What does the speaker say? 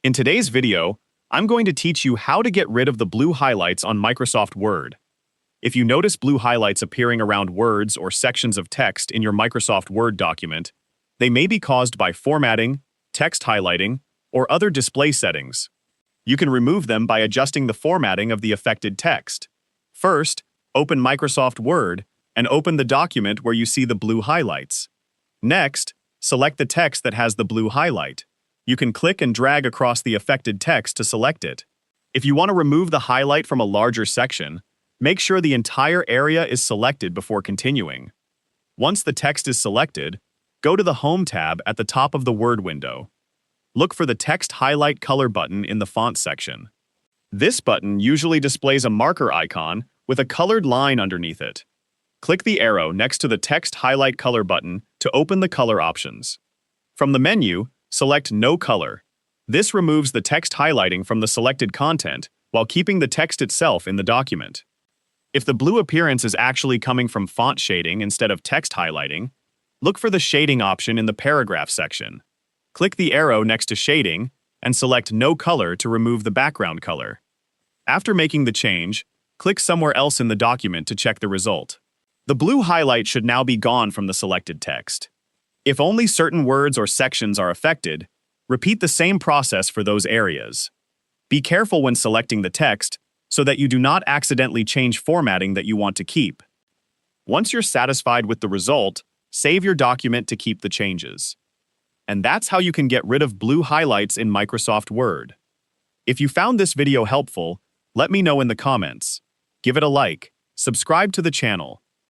In today's video, I'm going to teach you how to get rid of the blue highlights on Microsoft Word. If you notice blue highlights appearing around words or sections of text in your Microsoft Word document, they may be caused by formatting, text highlighting, or other display settings. You can remove them by adjusting the formatting of the affected text. First, open Microsoft Word and open the document where you see the blue highlights. Next, select the text that has the blue highlight. You can click and drag across the affected text to select it. If you want to remove the highlight from a larger section, make sure the entire area is selected before continuing. Once the text is selected, go to the Home tab at the top of the Word window. Look for the Text Highlight Color button in the Font section. This button usually displays a marker icon with a colored line underneath it. Click the arrow next to the Text Highlight Color button to open the color options. From the menu, select No Color. This removes the text highlighting from the selected content while keeping the text itself in the document. If the blue appearance is actually coming from font shading instead of text highlighting, look for the shading option in the paragraph section. Click the arrow next to shading and select No Color to remove the background color. After making the change, click somewhere else in the document to check the result. The blue highlight should now be gone from the selected text. If only certain words or sections are affected, repeat the same process for those areas. Be careful when selecting the text so that you do not accidentally change formatting that you want to keep. Once you're satisfied with the result, save your document to keep the changes. And that's how you can get rid of blue highlights in Microsoft Word. If you found this video helpful, let me know in the comments. Give it a like, subscribe to the channel,